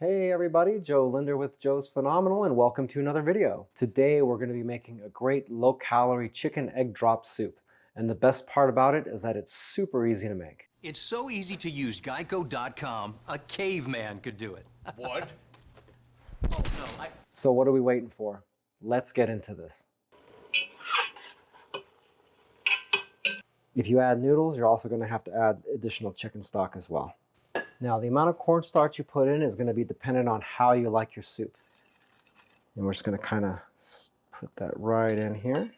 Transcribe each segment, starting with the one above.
Hey everybody, Joe Linder with Joe's Phenomenal and welcome to another video. Today we're going to be making a great low-calorie chicken egg drop soup. And the best part about it is that it's super easy to make. It's so easy to use Geico.com, a caveman could do it. What? Oh, no, So what are we waiting for? Let's get into this. If you add noodles, you're also going to have to add additional chicken stock as well. Now, the amount of cornstarch you put in is going to be dependent on how you like your soup. And we're just going to kind of put that right in here.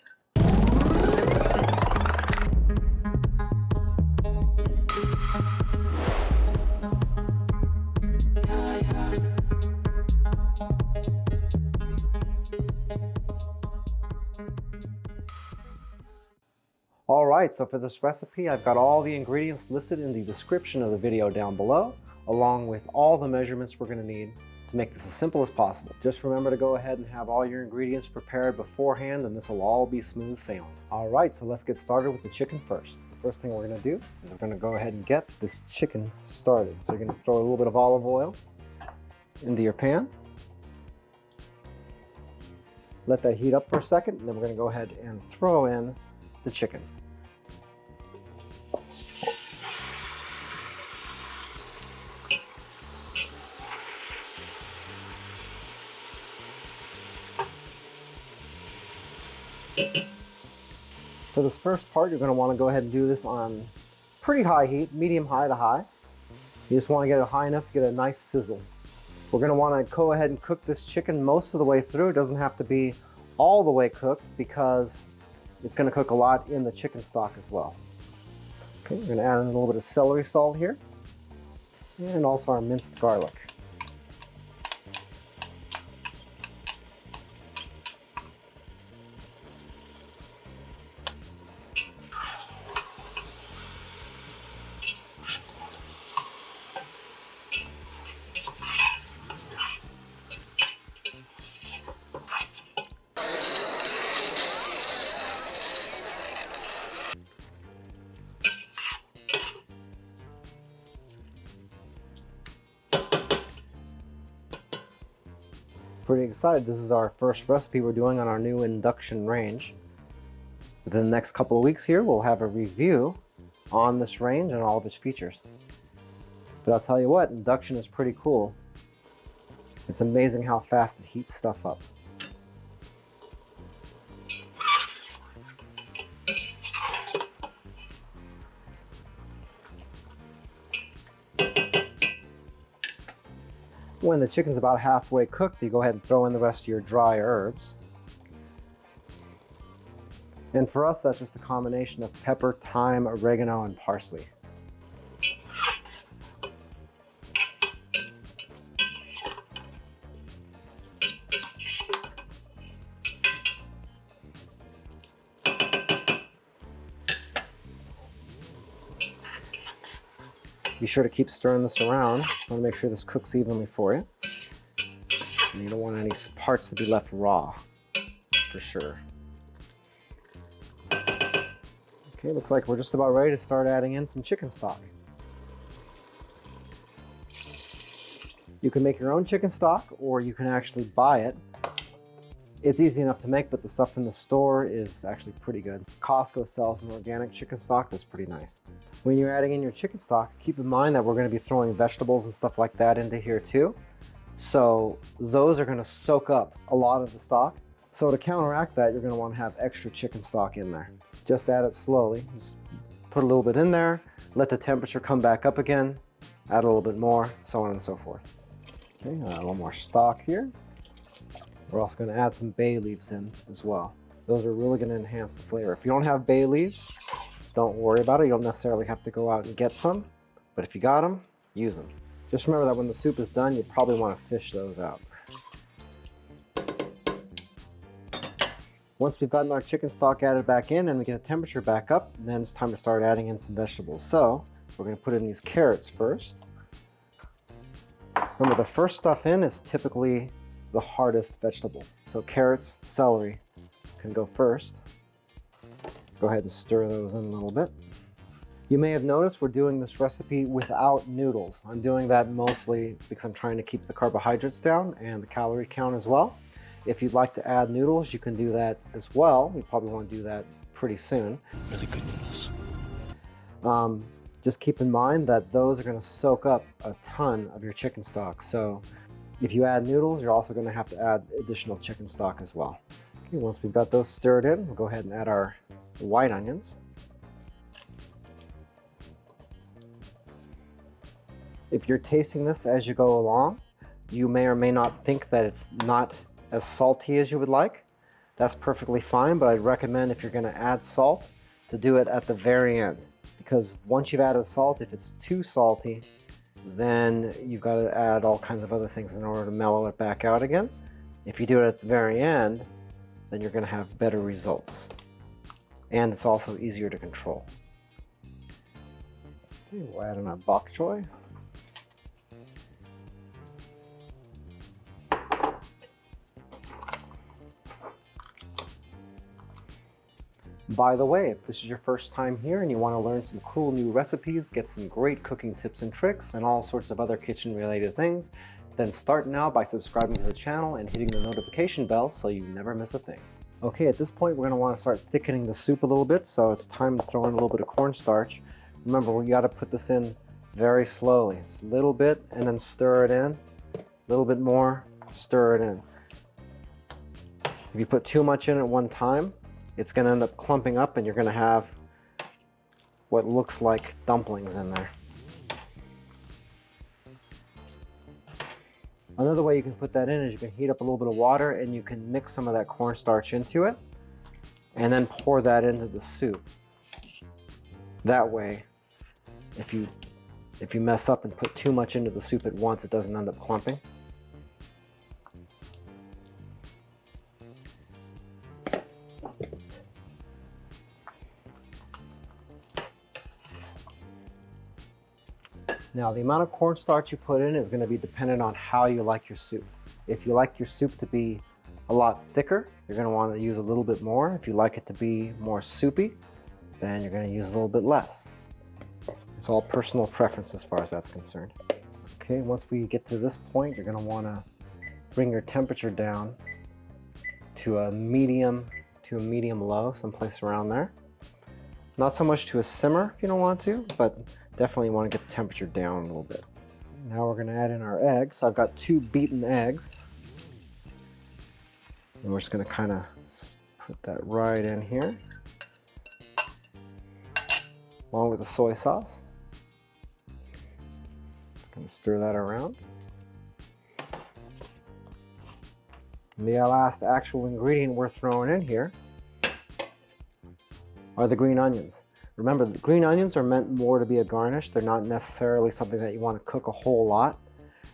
All right, so for this recipe, I've got all the ingredients listed in the description of the video down below, along with all the measurements we're going to need to make this as simple as possible. Just remember to go ahead and have all your ingredients prepared beforehand, and this will all be smooth sailing. All right, so let's get started with the chicken first. The first thing we're going to do is we're going to go ahead and get this chicken started. So you're going to throw a little bit of olive oil into your pan. Let that heat up for a second, and then we're going to go ahead and throw in the chicken. For this first part, you're going to want to go ahead and do this on pretty high heat, medium high to high. You just want to get it high enough to get a nice sizzle. We're going to want to go ahead and cook this chicken most of the way through. It doesn't have to be all the way cooked because it's going to cook a lot in the chicken stock as well. Okay, we're going to add in a little bit of celery salt here and also our minced garlic. Pretty excited. This is our first recipe we're doing on our new induction range. Within the next couple of weeks here, we'll have a review on this range and all of its features. But I'll tell you what, induction is pretty cool. It's amazing how fast it heats stuff up. When the chicken's about halfway cooked, you go ahead and throw in the rest of your dry herbs. And for us, that's just a combination of pepper, thyme, oregano, and parsley. Be sure to keep stirring this around. You want to make sure this cooks evenly for you. And you don't want any parts to be left raw, for sure. Okay, looks like we're just about ready to start adding in some chicken stock. You can make your own chicken stock, or you can actually buy it. It's easy enough to make, but the stuff in the store is actually pretty good. Costco sells an organic chicken stock that's pretty nice. When you're adding in your chicken stock, keep in mind that we're going to be throwing vegetables and stuff like that into here too. So those are going to soak up a lot of the stock. So to counteract that, you're going to want to have extra chicken stock in there. Just add it slowly. Just put a little bit in there, let the temperature come back up again, add a little bit more, so on and so forth. Okay, a little more stock here. We're also going to add some bay leaves in as well. Those are really going to enhance the flavor. If you don't have bay leaves, don't worry about it. You don't necessarily have to go out and get some, but if you got them, use them. Just remember that when the soup is done, you probably want to fish those out. Once we've gotten our chicken stock added back in and we get the temperature back up, then it's time to start adding in some vegetables. So we're going to put in these carrots first. Remember, the first stuff in is typically the hardest vegetable. So carrots, celery can go first. Go ahead and stir those in a little bit. You may have noticed we're doing this recipe without noodles. I'm doing that mostly because I'm trying to keep the carbohydrates down and the calorie count as well. If you'd like to add noodles, you can do that as well. You probably want to do that pretty soon. Really good noodles. Just keep in mind that those are going to soak up a ton of your chicken stock. So if you add noodles, you're also going to have to add additional chicken stock as well. Okay, once we've got those stirred in, we'll go ahead and add our white onions. If you're tasting this as you go along, you may or may not think that it's not as salty as you would like. That's perfectly fine, but I'd recommend if you're going to add salt to do it at the very end. Because once you've added salt, if it's too salty, then you've got to add all kinds of other things in order to mellow it back out again. If you do it at the very end, then you're going to have better results. And it's also easier to control. Okay, we'll add in our Bok Choy. By the way, if this is your first time here and you want to learn some cool new recipes, get some great cooking tips and tricks, and all sorts of other kitchen related things, then start now by subscribing to the channel and hitting the notification bell so you never miss a thing. Okay, at this point we're going to want to start thickening the soup a little bit, so it's time to throw in a little bit of cornstarch. Remember, we got to put this in very slowly. It's a little bit and then stir it in. A little bit more, stir it in. If you put too much in at one time, it's going to end up clumping up and you're going to have what looks like dumplings in there. Another way you can put that in is you can heat up a little bit of water and you can mix some of that cornstarch into it and then pour that into the soup. That way, if you mess up and put too much into the soup at once, it doesn't end up clumping. Now, the amount of cornstarch you put in is going to be dependent on how you like your soup. If you like your soup to be a lot thicker, you're going to want to use a little bit more. If you like it to be more soupy, then you're going to use a little bit less. It's all personal preference as far as that's concerned. Okay, once we get to this point, you're going to want to bring your temperature down to a medium low, someplace around there. Not so much to a simmer if you don't want to, but definitely want to get the temperature down a little bit. Now we're going to add in our eggs. So I've got 2 beaten eggs. And we're just going to kind of put that right in here, along with the soy sauce. Going to stir that around. And the last actual ingredient we're throwing in here are the green onions. Remember, the green onions are meant more to be a garnish. They're not necessarily something that you want to cook a whole lot.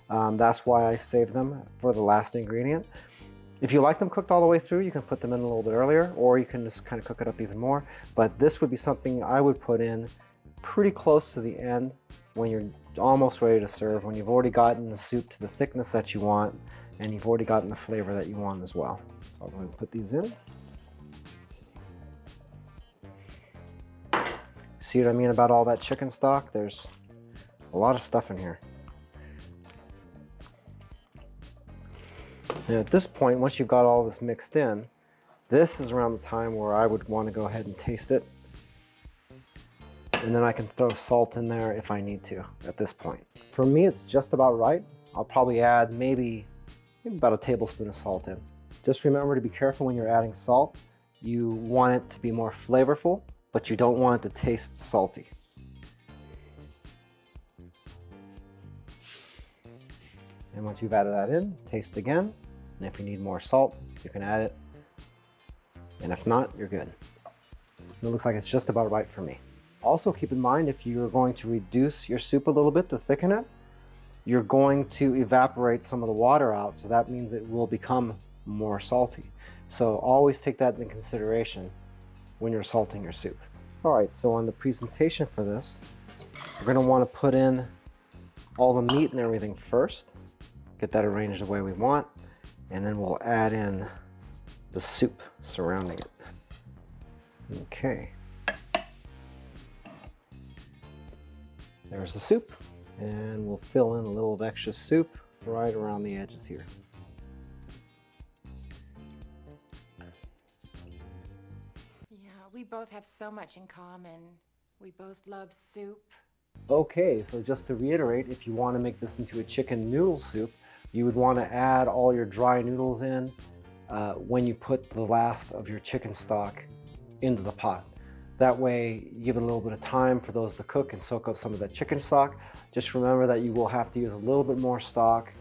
That's why I save them for the last ingredient. If you like them cooked all the way through, you can put them in a little bit earlier, or you can just kind of cook it up even more. But this would be something I would put in pretty close to the end when you're almost ready to serve, when you've already gotten the soup to the thickness that you want, and you've already gotten the flavor that you want as well. So I'm going to put these in. See what I mean about all that chicken stock? There's a lot of stuff in here. And at this point, once you've got all this mixed in, this is around the time where I would want to go ahead and taste it. And then I can throw salt in there if I need to at this point. For me, it's just about right. I'll probably add maybe about a tablespoon of salt in. Just remember to be careful when you're adding salt. You want it to be more flavorful, but you don't want it to taste salty. And once you've added that in, taste again. And if you need more salt, you can add it. And if not, you're good. It looks like it's just about right for me. Also keep in mind, if you're going to reduce your soup a little bit to thicken it, you're going to evaporate some of the water out. So that means it will become more salty. So always take that into consideration when you're salting your soup. All right, so on the presentation for this, we're gonna wanna put in all the meat and everything first, get that arranged the way we want, and then we'll add in the soup surrounding it. Okay. There's the soup, and we'll fill in a little of extra soup right around the edges here. Yeah, we both have so much in common. We both love soup. Okay, so just to reiterate, if you want to make this into a chicken noodle soup, you would want to add all your dry noodles in when you put the last of your chicken stock into the pot. That way, you give it a little bit of time for those to cook and soak up some of that chicken stock. Just remember that you will have to use a little bit more stock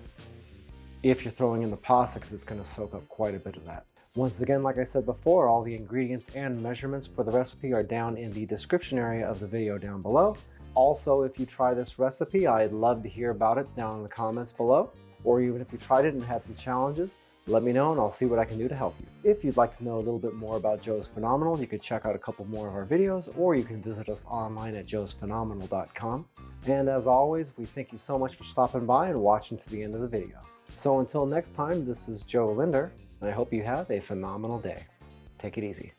if you're throwing in the pasta, because it's going to soak up quite a bit of that. Once again, like I said before, all the ingredients and measurements for the recipe are down in the description area of the video down below. Also, if you try this recipe, I'd love to hear about it down in the comments below. Or even if you tried it and had some challenges, let me know and I'll see what I can do to help you. If you'd like to know a little bit more about Joe's Phenomenal, you can check out a couple more of our videos, or you can visit us online at joesphenomenal.com. And as always, we thank you so much for stopping by and watching to the end of the video. So until next time, this is Joe Linder, and I hope you have a phenomenal day. Take it easy.